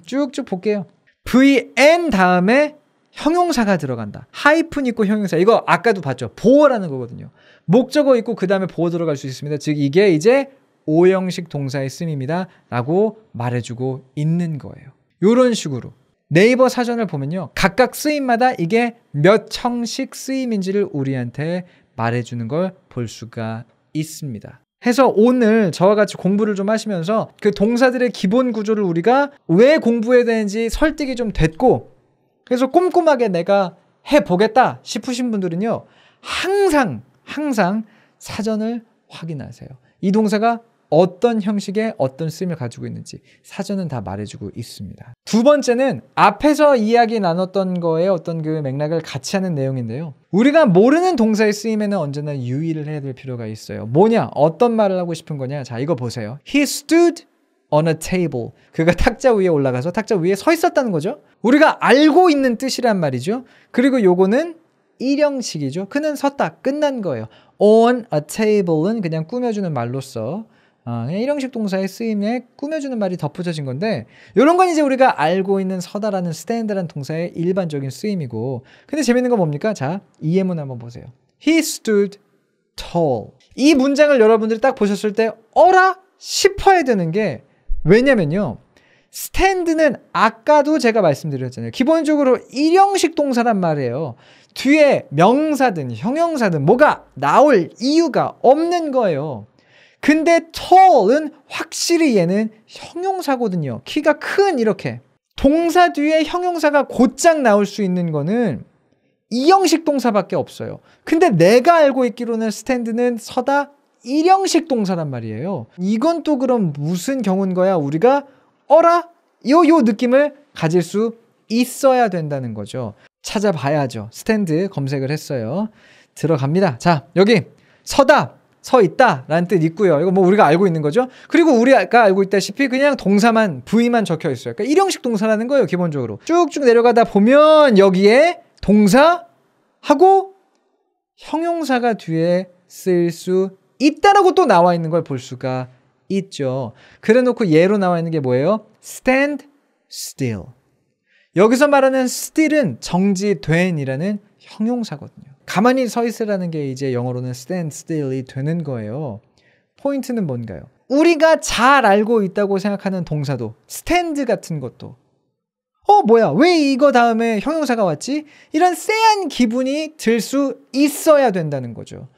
쭉쭉 볼게요. VN 다음에 형용사가 들어간다. 하이픈 있고 형용사. 이거 아까도 봤죠. 보어라는 거거든요. 목적어 있고 그 다음에 보어 들어갈 수 있습니다. 즉 이게 이제 5형식 동사의 쓰임입니다. 라고 말해주고 있는 거예요. 이런 식으로 네이버 사전을 보면요. 각각 쓰임마다 이게 몇 형식 쓰임인지를 우리한테 말해주는 걸 볼 수가 있습니다. 해서 오늘 저와 같이 공부를 좀 하시면서 그 동사들의 기본 구조를 우리가 왜 공부해야 되는지 설득이 좀 됐고 그래서 꼼꼼하게 내가 해보겠다 싶으신 분들은요. 항상 사전을 확인하세요. 이 동사가 어떤 형식의 어떤 쓰임을 가지고 있는지 사전은 다 말해주고 있습니다. 두 번째는 앞에서 이야기 나눴던 거에 어떤 그 맥락을 같이 하는 내용인데요. 우리가 모르는 동사의 쓰임에는 언제나 유의를 해야 될 필요가 있어요. 뭐냐? 어떤 말을 하고 싶은 거냐? 자, 이거 보세요. He stood on a table. 그가 탁자 위에 올라가서 탁자 위에 서 있었다는 거죠. 우리가 알고 있는 뜻이란 말이죠. 그리고 요거는 1형식이죠. 그는 섰다. 끝난 거예요. On a table은 그냥 꾸며주는 말로써 그냥 1형식 동사의 쓰임에 꾸며주는 말이 덧붙여진 건데 이런 건 이제 우리가 알고 있는 서다라는 stand라는 동사의 일반적인 쓰임이고 근데 재밌는 건 뭡니까? 자, 이 예문 한번 보세요. He stood tall. 이 문장을 여러분들이 딱 보셨을 때 어라? 싶어야 되는 게 왜냐면요. stand는 아까도 제가 말씀드렸잖아요. 기본적으로 1형식 동사란 말이에요. 뒤에 명사든 형용사든 뭐가 나올 이유가 없는 거예요. 근데 tall은 확실히 얘는 형용사거든요. 키가 큰 이렇게. 동사 뒤에 형용사가 곧장 나올 수 있는 거는 2형식 동사밖에 없어요. 근데 내가 알고 있기로는 stand는 서다 일형식 동사란 말이에요. 이건 또 그럼 무슨 경우인 거야? 우리가 어라? 요 느낌을 가질 수 있어야 된다는 거죠. 찾아봐야죠. 스탠드 검색을 했어요. 들어갑니다. 자, 여기 서다, 서 있다 라는 뜻 있고요. 이거 뭐 우리가 알고 있는 거죠. 그리고 우리가 알고 있다시피 그냥 동사만, V만 적혀 있어요. 그러니까 일형식 동사라는 거예요. 기본적으로 쭉쭉 내려가다 보면 여기에 동사하고 형용사가 뒤에 쓸 수 있다라고 또 나와 있는 걸 볼 수가 있죠. 그래 놓고 예로 나와 있는 게 뭐예요? stand still. 여기서 말하는 still은 정지된 이라는 형용사거든요. 가만히 서 있으라는 게 이제 영어로는 stand still이 되는 거예요. 포인트는 뭔가요? 우리가 잘 알고 있다고 생각하는 동사도 stand 같은 것도 뭐야 왜 이거 다음에 형용사가 왔지? 이런 쎄한 기분이 들 수 있어야 된다는 거죠.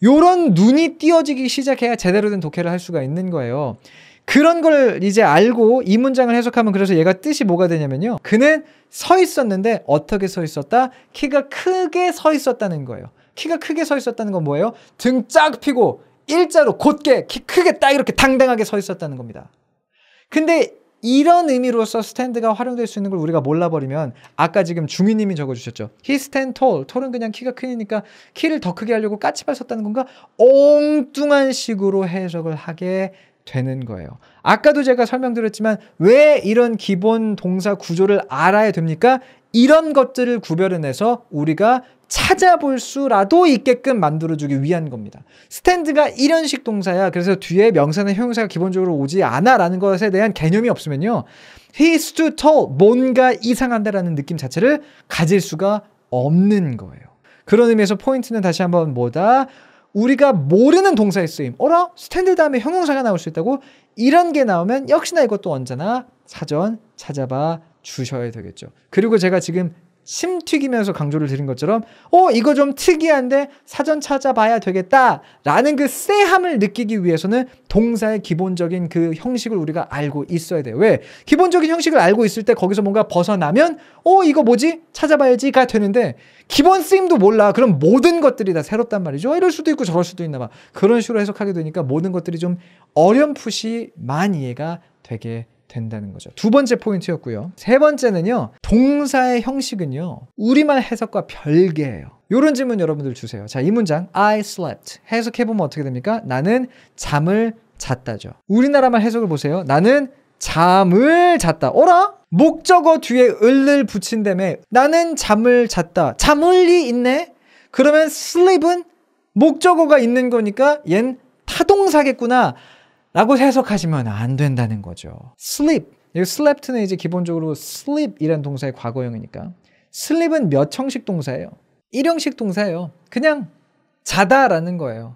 요런 눈이 띄어지기 시작해야 제대로 된 독해를 할 수가 있는 거예요. 그런 걸 이제 알고 이 문장을 해석하면 그래서 얘가 뜻이 뭐가 되냐면요. 그는 서 있었는데 어떻게 서 있었다? 키가 크게 서 있었다는 거예요. 키가 크게 서 있었다는 건 뭐예요? 등 쫙 펴고 일자로 곧게 키 크게 딱 이렇게 당당하게 서 있었다는 겁니다. 근데 이런 의미로서 스탠드가 활용될 수 있는 걸 우리가 몰라버리면 아까 지금 중위님이 적어주셨죠. He stand tall. tall은 그냥 키가 크니까 키를 더 크게 하려고 까치발 섰다는 건가? 엉뚱한 식으로 해석을 하게 되는 거예요. 아까도 제가 설명드렸지만 왜 이런 기본 동사 구조를 알아야 됩니까? 이런 것들을 구별해내서 우리가 찾아볼 수라도 있게끔 만들어주기 위한 겁니다. 스탠드가 일형식 동사야. 그래서 뒤에 명사나 형용사가 기본적으로 오지 않아 라는 것에 대한 개념이 없으면요. He stood tall. 뭔가 이상한다라는 느낌 자체를 가질 수가 없는 거예요. 그런 의미에서 포인트는 다시 한번 뭐다? 우리가 모르는 동사의 쓰임. 어라? 스탠드 다음에 형용사가 나올 수 있다고? 이런 게 나오면 역시나 이것도 언제나 사전 찾아봐 주셔야 되겠죠. 그리고 제가 지금 심 튀기면서 강조를 드린 것처럼 이거 좀 특이한데 사전 찾아봐야 되겠다 라는 그 쎄함을 느끼기 위해서는 동사의 기본적인 그 형식을 우리가 알고 있어야 돼요. 왜? 기본적인 형식을 알고 있을 때 거기서 뭔가 벗어나면 이거 뭐지? 찾아봐야지가 되는데 기본 쓰임도 몰라. 그럼 모든 것들이 다 새롭단 말이죠. 이럴 수도 있고 저럴 수도 있나 봐. 그런 식으로 해석하게 되니까 모든 것들이 좀 어렴풋이만 이해가 되게 된다는 거죠. 두 번째 포인트였고요. 세 번째는요. 동사의 형식은요. 우리말 해석과 별개예요. 이런 질문 여러분들 주세요. 자, 이 문장 I slept. 해석해보면 어떻게 됩니까? 나는 잠을 잤다죠. 우리나라말 해석을 보세요. 나는 잠을 잤다. 어라? 목적어 뒤에 을을 붙인다며 나는 잠을 잤다. 잠을이 있네? 그러면 sleep은 목적어가 있는 거니까 얜 타동사겠구나 라고 해석하시면 안 된다는 거죠. sleep. 이 slept는 이제 기본적으로 sleep이라는 동사의 과거형이니까 sleep은 몇 형식 동사예요? 일형식 동사예요. 그냥 자다라는 거예요.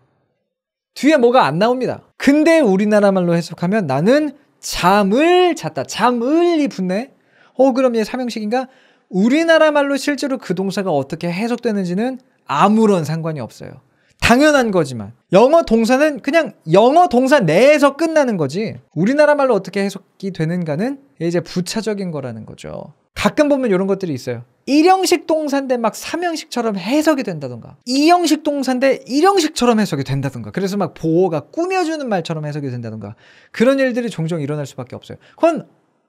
뒤에 뭐가 안 나옵니다. 근데 우리나라 말로 해석하면 나는 잠을 잤다. 잠을이 붙네? 그럼 얘 삼형식인가? 우리나라 말로 실제로 그 동사가 어떻게 해석되는지는 아무런 상관이 없어요. 당연한 거지만 영어 동사는 그냥 영어 동사 내에서 끝나는 거지 우리나라 말로 어떻게 해석이 되는가는 이제 부차적인 거라는 거죠. 가끔 보면 이런 것들이 있어요. 일형식 동사인데 막 삼형식처럼 해석이 된다던가 이형식 동사인데 일형식처럼 해석이 된다던가 그래서 막 보어가 꾸며주는 말처럼 해석이 된다던가 그런 일들이 종종 일어날 수밖에 없어요. 그건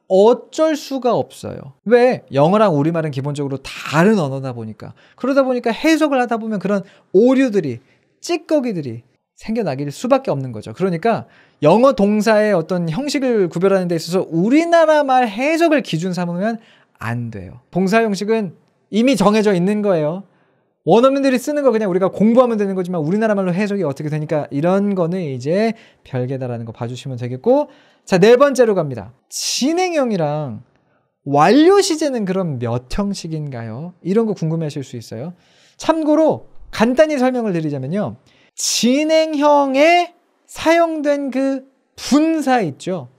어쩔 수가 없어요. 왜? 영어랑 우리말은 기본적으로 다른 언어다 보니까 그러다 보니까 해석을 하다 보면 그런 오류들이 찌꺼기들이 생겨나길 수밖에 없는 거죠. 그러니까 영어 동사의 어떤 형식을 구별하는 데 있어서 우리나라 말 해석을 기준 삼으면 안 돼요. 동사 형식은 이미 정해져 있는 거예요. 원어민들이 쓰는 거 그냥 우리가 공부하면 되는 거지만 우리나라 말로 해석이 어떻게 되니까 이런 거는 이제 별개다라는 거 봐주시면 되겠고 자, 네 번째로 갑니다. 진행형이랑 완료 시제는 그럼 몇 형식인가요? 이런 거 궁금해하실 수 있어요. 참고로 간단히 설명을 드리자면요. 진행형에 사용된 그 분사 있죠.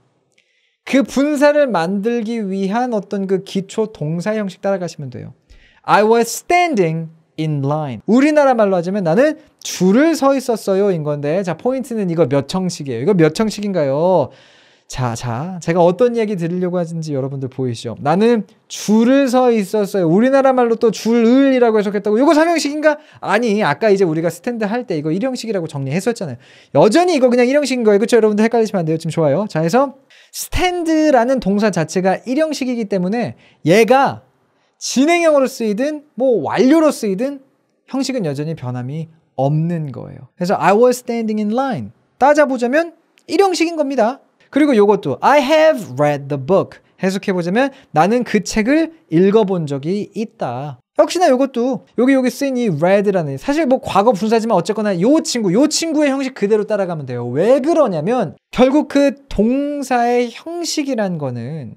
그 분사를 만들기 위한 어떤 그 기초 동사 형식 따라가시면 돼요. I was standing in line. 우리나라 말로 하자면 나는 줄을 서 있었어요 인 건데 자 포인트는 이거 몇 형식이에요. 이거 몇 형식인가요? 자, 제가 어떤 이야기 드리려고 하는지 여러분들 보이시죠? 나는 줄을 서 있었어요. 우리나라 말로 또 줄을이라고 해석했다고. 이거 3형식인가? 아니, 아까 이제 우리가 스탠드 할 때 이거 1형식이라고 정리했었잖아요. 여전히 이거 그냥 1형식인 거예요. 그렇죠? 여러분들 헷갈리시면 안 돼요. 지금 좋아요. 자, 해서 스탠드라는 동사 자체가 1형식이기 때문에 얘가 진행형으로 쓰이든 뭐 완료로 쓰이든 형식은 여전히 변함이 없는 거예요. 그래서 I was standing in line. 따져보자면 1형식인 겁니다. 그리고 요것도 I have read the book. 해석해보자면 나는 그 책을 읽어본 적이 있다. 역시나 요것도 여기 쓰인 이 read라는 사실 뭐 과거 분사지만 어쨌거나 요 친구의 형식 그대로 따라가면 돼요. 왜 그러냐면 결국 그 동사의 형식이란 거는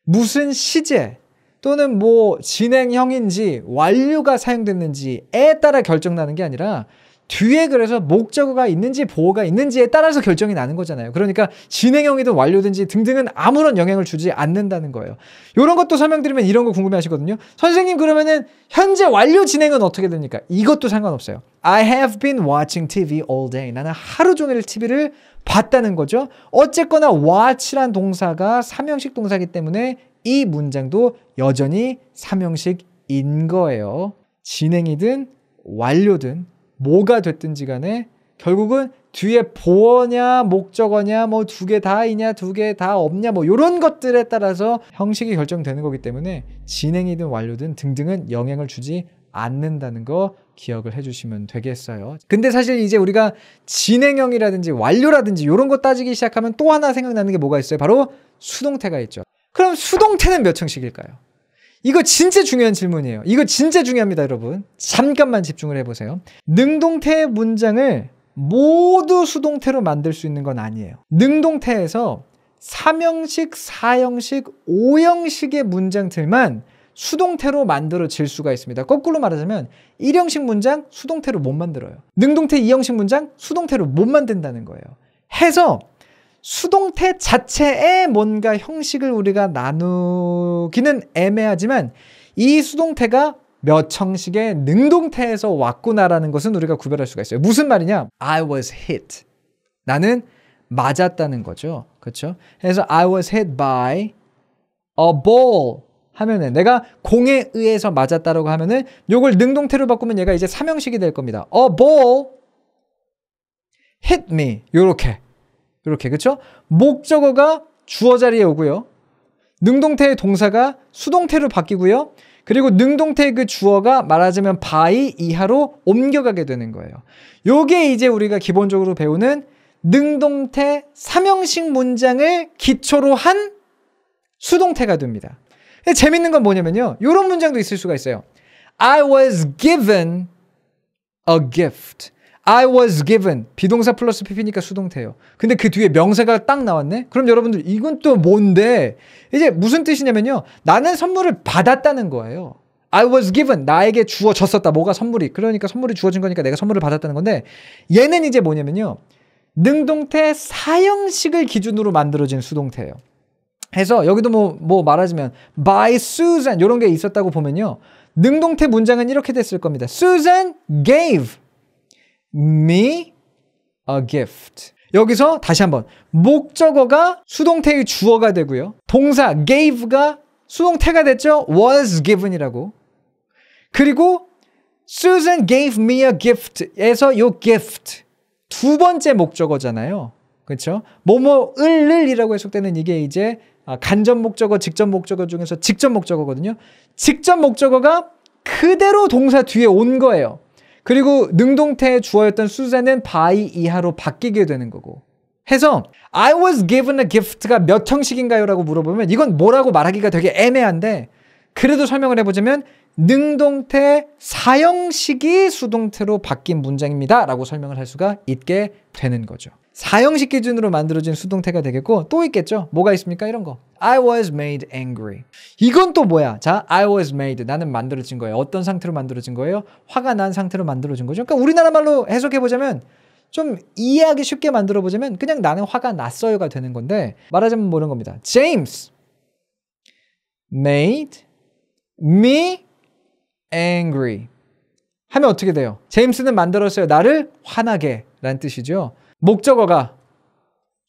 무슨 시제 또는 뭐 진행형인지 완료가 사용됐는지에 따라 결정나는 게 아니라 뒤에 그래서 목적어가 있는지 보어가 있는지에 따라서 결정이 나는 거잖아요. 그러니까 진행형이든 완료든지 등등은 아무런 영향을 주지 않는다는 거예요. 이런 것도 설명드리면 이런 거 궁금해 하시거든요. 선생님 그러면은 현재 완료 진행은 어떻게 됩니까? 이것도 상관없어요. I have been watching TV all day. 나는 하루 종일 TV를 봤다는 거죠. 어쨌거나 watch란 동사가 3형식 동사이기 때문에 이 문장도 여전히 3형식인 거예요. 진행이든 완료든 뭐가 됐든지 간에 결국은 뒤에 보어냐 목적어냐 뭐 두 개 다이냐 두 개 다 없냐 뭐 이런 것들에 따라서 형식이 결정되는 거기 때문에 진행이든 완료든 등등은 영향을 주지 않는다는 거 기억을 해주시면 되겠어요. 근데 사실 이제 우리가 진행형이라든지 완료라든지 이런 거 따지기 시작하면 또 하나 생각나는 게 뭐가 있어요? 바로 수동태가 있죠. 그럼 수동태는 몇 형식일까요? 이거 진짜 중요한 질문이에요. 이거 진짜 중요합니다, 여러분. 잠깐만 집중을 해보세요. 능동태 문장을 모두 수동태로 만들 수 있는 건 아니에요. 능동태에서 3형식, 4형식, 5형식의 문장들만 수동태로 만들어질 수가 있습니다. 거꾸로 말하자면 1형식 문장 수동태로 못 만들어요. 능동태 2형식 문장 수동태로 못 만든다는 거예요. 해서 수동태 자체에 뭔가 형식을 우리가 나누기는 애매하지만 이 수동태가 몇 형식의 능동태에서 왔구나라는 것은 우리가 구별할 수가 있어요. 무슨 말이냐? I was hit. 나는 맞았다는 거죠. 그렇죠? 그래서 I was hit by a ball 하면은 내가 공에 의해서 맞았다라고 하면은 요걸 능동태로 바꾸면 얘가 이제 3형식이 될 겁니다. A ball hit me. 요렇게 그렇죠? 목적어가 주어 자리에 오고요. 능동태의 동사가 수동태로 바뀌고요. 그리고 능동태의 그 주어가 말하자면 by 이하로 옮겨가게 되는 거예요. 요게 이제 우리가 기본적으로 배우는 능동태 3형식 문장을 기초로 한 수동태가 됩니다. 근데 재밌는 건 뭐냐면요. 요런 문장도 있을 수가 있어요. I was given a gift. I was given. 비동사 플러스 pp니까 수동태예요. 근데 그 뒤에 명사가 딱 나왔네? 그럼 여러분들 이건 또 뭔데? 이제 무슨 뜻이냐면요. 나는 선물을 받았다는 거예요. I was given. 나에게 주어졌었다. 뭐가 선물이. 그러니까 선물이 주어진 거니까 내가 선물을 받았다는 건데 얘는 이제 뭐냐면요. 능동태 4형식을 기준으로 만들어진 수동태예요. 해서 여기도 뭐 말하자면 by Susan 이런 게 있었다고 보면요. 능동태 문장은 이렇게 됐을 겁니다. Susan gave me a gift. 여기서 다시 한번 목적어가 수동태의 주어가 되고요. 동사 gave가 수동태가 됐죠. was given이라고. 그리고 Susan gave me a gift에서 요 gift 두 번째 목적어잖아요. 그렇죠? 뭐뭐을이라고 해석되는 이게 이제 간접 목적어, 직접 목적어 중에서 직접 목적어거든요. 직접 목적어가 그대로 동사 뒤에 온 거예요. 그리고 능동태의 주어였던 수잔은 by 이하로 바뀌게 되는 거고 해서 I was given a gift가 몇 형식인가요? 라고 물어보면 이건 뭐라고 말하기가 되게 애매한데 그래도 설명을 해보자면 능동태 4형식이 수동태로 바뀐 문장입니다 라고 설명을 할 수가 있게 되는 거죠. 4형식 기준으로 만들어진 수동태가 되겠고 또 있겠죠. 뭐가 있습니까? 이런 거. I was made angry. 이건 또 뭐야? 자, I was made. 나는 만들어진 거예요. 어떤 상태로 만들어진 거예요? 화가 난 상태로 만들어진 거죠. 그러니까 우리나라 말로 해석해보자면 좀 이해하기 쉽게 만들어보자면 그냥 나는 화가 났어요가 되는 건데 말하자면 뭐 이런 겁니다. James made me angry. 하면 어떻게 돼요? 제임스는 만들었어요. 나를 화나게 라는 뜻이죠. 목적어가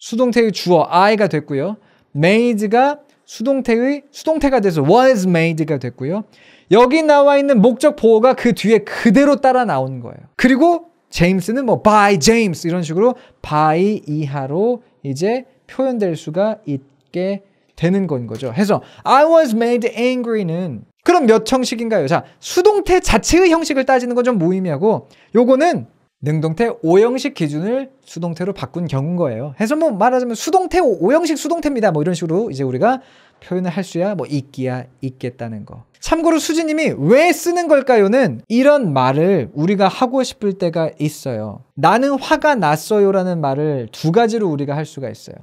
수동태의 주어 I가 됐고요. made가 수동태가 돼서 was made가 됐고요. 여기 나와 있는 목적 보어가 그 뒤에 그대로 따라 나오는 거예요. 그리고 제임스는 뭐 by James 이런 식으로 by 이하로 이제 표현될 수가 있게 되는 건 거죠. 해서 I was made angry는 그럼 몇 형식인가요? 자, 수동태 자체의 형식을 따지는 건 좀 무의미하고 요거는 능동태 5형식 기준을 수동태로 바꾼 경우인 거예요. 해서 뭐 말하자면 수동태 5형식 수동태입니다. 뭐 이런 식으로 이제 우리가 표현을 할 수야 뭐 있기야 있겠다는 거. 참고로 수지님이 왜 쓰는 걸까요는 이런 말을 우리가 하고 싶을 때가 있어요. 나는 화가 났어요라는 말을 두 가지로 우리가 할 수가 있어요.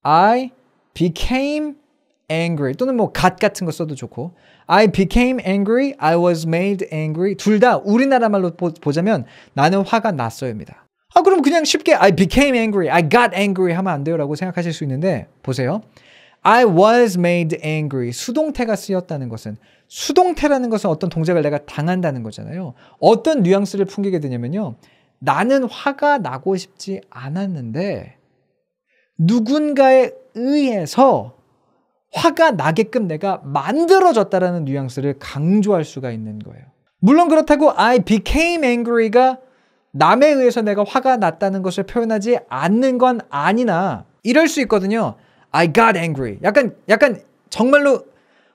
I became angry 또는 뭐 got 같은 거 써도 좋고 I became angry, I was made angry 둘 다 우리나라 말로 보자면 나는 화가 났어요입니다. 그럼 그냥 쉽게 I became angry, I got angry 하면 안 돼요 라고 생각하실 수 있는데 보세요. I was made angry 수동태가 쓰였다는 것은 수동태라는 것은 어떤 동작을 내가 당한다는 거잖아요. 어떤 뉘앙스를 풍기게 되냐면요. 나는 화가 나고 싶지 않았는데 누군가에 의해서 화가 나게끔 내가 만들어졌다라는 뉘앙스를 강조할 수가 있는 거예요. 물론 그렇다고 I became angry가 남에 의해서 내가 화가 났다는 것을 표현하지 않는 건 아니나 이럴 수 있거든요. I got angry. 약간 정말로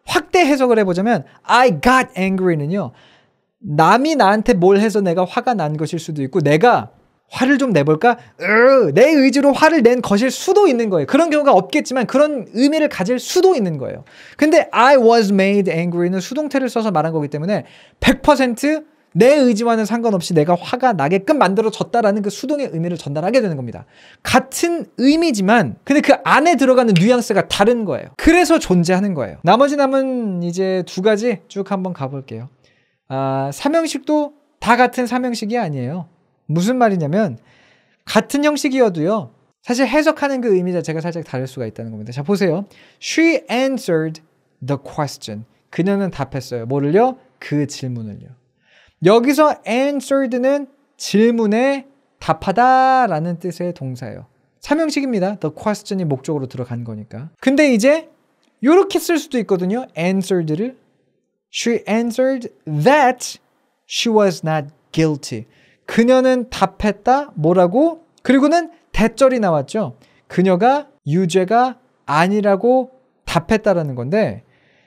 확대 해석을 해보자면 I got angry는요. 남이 나한테 뭘 해서 내가 화가 난 것일 수도 있고 내가 화를 좀 내볼까? 내 의지로 화를 낸 것일 수도 있는 거예요. 그런 경우가 없겠지만 그런 의미를 가질 수도 있는 거예요. 근데 I was made angry는 수동태를 써서 말한 거기 때문에 100% 내 의지와는 상관없이 내가 화가 나게끔 만들어졌다라는 그 수동의 의미를 전달하게 되는 겁니다. 같은 의미지만 근데 그 안에 들어가는 뉘앙스가 다른 거예요. 그래서 존재하는 거예요. 나머지 남은 이제 두 가지 쭉 한번 가볼게요. 삼형식도 다 같은 삼형식이 아니에요. 무슨 말이냐면 같은 형식이어도요. 사실 해석하는 그 의미 자체가 살짝 다를 수가 있다는 겁니다. 자 보세요. She answered the question. 그녀는 답했어요. 뭐를요? 그 질문을요. 여기서 answered는 질문에 답하다라는 뜻의 동사예요. 삼형식입니다. The question이 목적으로 들어간 거니까. 근데 이제 이렇게 쓸 수도 있거든요. answered를 She answered that she was not guilty. 그녀는 답했다. 뭐라고? 그리고는 대절이 나왔죠. 그녀가 유죄가 아니라고 답했다라는 건데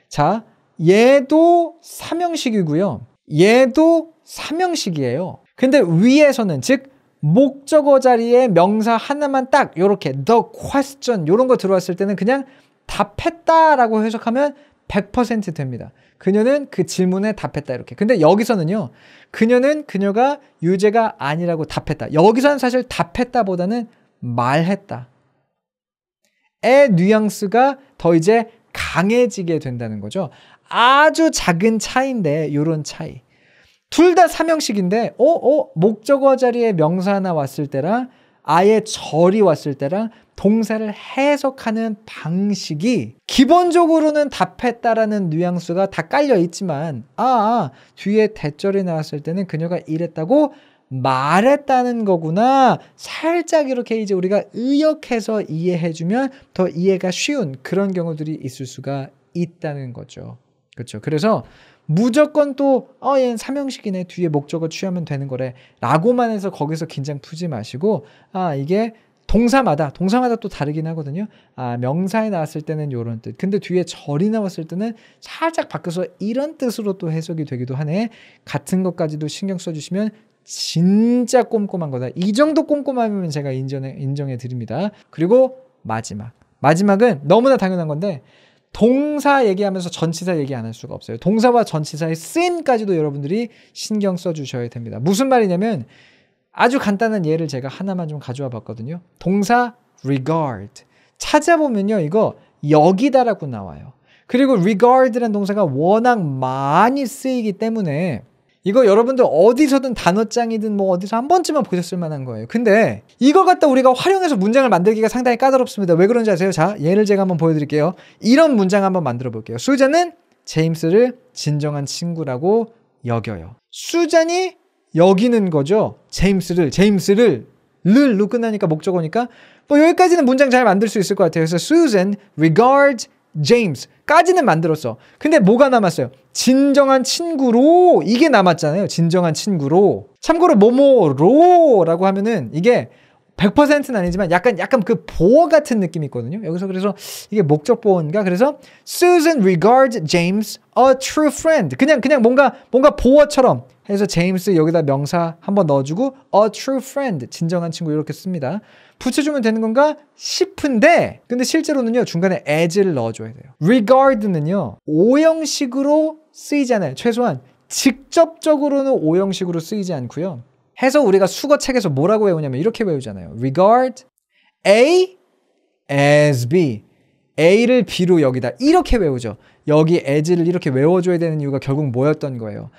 자, 얘도 삼형식이고요. 얘도 삼형식이에요. 근데 위에서는 즉 목적어 자리에 명사 하나만 딱 이렇게 the question 이런 거 들어왔을 때는 그냥 답했다라고 해석하면 100% 됩니다. 그녀는 그 질문에 답했다 이렇게. 근데 여기서는요. 그녀가 유죄가 아니라고 답했다. 여기서는 사실 답했다보다는 말했다. 의 뉘앙스가 더 이제 강해지게 된다는 거죠. 아주 작은 차이인데 이런 차이. 둘 다 삼형식인데 목적어 자리에 명사 하나 왔을 때랑 아예 절이 왔을 때랑 동사를 해석하는 방식이 기본적으로는 답했다라는 뉘앙스가 다 깔려 있지만 뒤에 대절이 나왔을 때는 그녀가 이랬다고 말했다는 거구나. 살짝 이렇게 이제 우리가 의역해서 이해해주면 더 이해가 쉬운 그런 경우들이 있을 수가 있다는 거죠. 그렇죠. 그래서 무조건 또 얘는 삼형식이네 뒤에 목적어 취하면 되는 거래 라고만 해서 거기서 긴장 푸지 마시고 이게 동사마다 또 다르긴 하거든요. 명사에 나왔을 때는 이런 뜻 근데 뒤에 절이 나왔을 때는 살짝 바뀌어서 이런 뜻으로 또 해석이 되기도 하네. 같은 것까지도 신경 써주시면 진짜 꼼꼼한 거다. 이 정도 꼼꼼하면 제가 인정해 드립니다. 그리고 마지막은 너무나 당연한 건데 동사 얘기하면서 전치사 얘기 안 할 수가 없어요. 동사와 전치사의 쓰임까지도 여러분들이 신경 써주셔야 됩니다. 무슨 말이냐면 아주 간단한 예를 제가 하나만 좀 가져와 봤거든요. 동사 regard 찾아보면요. 이거 여기다라고 나와요. 그리고 regard라는 동사가 워낙 많이 쓰이기 때문에 이거 여러분들 어디서든 단어장이든 뭐 어디서 한 번쯤은 보셨을 만한 거예요. 근데 이거 갖다 우리가 활용해서 문장을 만들기가 상당히 까다롭습니다. 왜 그런지 아세요? 자, 예를 제가 한번 보여드릴게요. 이런 문장 한번 만들어 볼게요. 수잔은 제임스를 진정한 친구라고 여겨요. 수잔이 여기는 거죠. 제임스를 르로 끝나니까 목적어니까 뭐 여기까지는 문장 잘 만들 수 있을 것 같아요. 그래서 Susan regards James 까지는 만들었어. 근데 뭐가 남았어요? 진정한 친구로 이게 남았잖아요. 진정한 친구로. 참고로 뭐뭐로 라고 하면은 이게 100%는 아니지만 약간 그 보어 같은 느낌이 있거든요. 여기서 그래서 이게 목적 보어인가? 그래서 Susan regards James a true friend. 그냥 뭔가 보어처럼 해서 제임스 여기다 명사 한번 넣어주고 a true friend. 진정한 친구 이렇게 씁니다. 붙여주면 되는 건가 싶은데 근데 실제로는요 중간에 as를 넣어줘야 돼요. regard는요 오형식으로 쓰이지 않아요. 최소한 직접적으로는 오형식으로 쓰이지 않고요. 해서 우리가 수거책에서 뭐라고 외우냐면 이렇게 외우잖아요. regard A as B. A를 B로 여기다 이렇게 외우죠. 여기 as를 이렇게 외워줘야 되는 이유가 결국 뭐였던 거예요.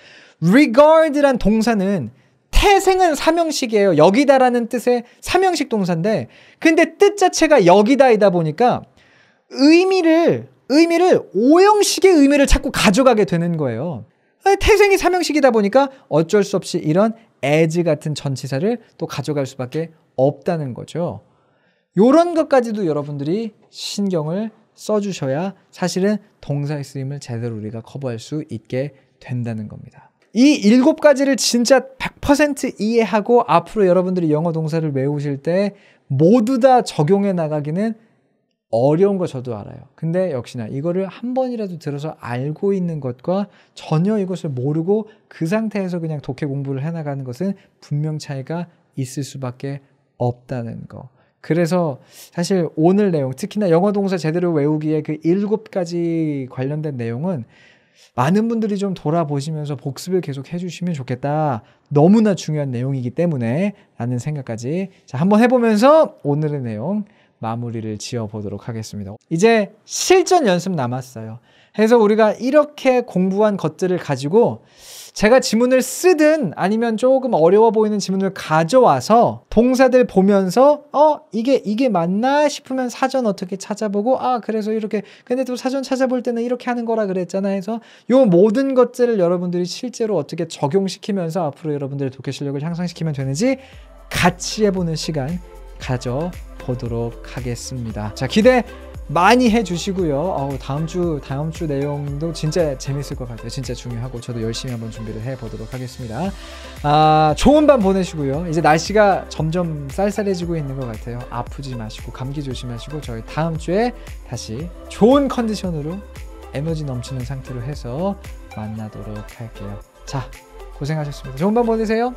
regard란 동사는 태생은 삼형식이에요. 여기다라는 뜻의 삼형식 동사인데 근데 뜻 자체가 여기다이다 보니까 의미를 오형식의 의미를 자꾸 가져가게 되는 거예요. 태생이 삼형식이다 보니까 어쩔 수 없이 이런 as 같은 전치사를 또 가져갈 수밖에 없다는 거죠. 요런 것까지도 여러분들이 신경을 써주셔야 사실은 동사의 쓰임을 제대로 우리가 커버할 수 있게 된다는 겁니다. 이 7가지를 진짜 100% 이해하고 앞으로 여러분들이 영어 동사를 외우실 때 모두 다 적용해 나가기는 어려운 거 저도 알아요. 근데 역시나 이거를 한 번이라도 들어서 알고 있는 것과 전혀 이것을 모르고 그 상태에서 그냥 독해 공부를 해나가는 것은 분명 차이가 있을 수밖에 없다는 거. 그래서 사실 오늘 내용, 특히나 영어 동사 제대로 외우기에 그 7가지 관련된 내용은 많은 분들이 좀 돌아보시면서 복습을 계속 해주시면 좋겠다. 너무나 중요한 내용이기 때문에 라는 생각까지 자 한번 해보면서 오늘의 내용 마무리를 지어보도록 하겠습니다. 이제 실전 연습 남았어요. 그래서 우리가 이렇게 공부한 것들을 가지고 제가 지문을 쓰든 아니면 조금 어려워 보이는 지문을 가져와서 동사들 보면서 이게 맞나 싶으면 사전 어떻게 찾아보고 그래서 이렇게 근데 또 사전 찾아볼 때는 이렇게 하는 거라 그랬잖아 해서 요 모든 것들을 여러분들이 실제로 어떻게 적용시키면서 앞으로 여러분들의 독해 실력을 향상시키면 되는지 같이 해보는 시간 가져보도록 하겠습니다. 자, 기대 많이 해주시고요. 다음 주 내용도 진짜 재밌을 것 같아요. 진짜 중요하고 저도 열심히 한번 준비를 해보도록 하겠습니다. 좋은 밤 보내시고요. 이제 날씨가 점점 쌀쌀해지고 있는 것 같아요. 아프지 마시고 감기 조심하시고 저희 다음 주에 다시 좋은 컨디션으로 에너지 넘치는 상태로 해서 만나도록 할게요. 자, 고생하셨습니다. 좋은 밤 보내세요.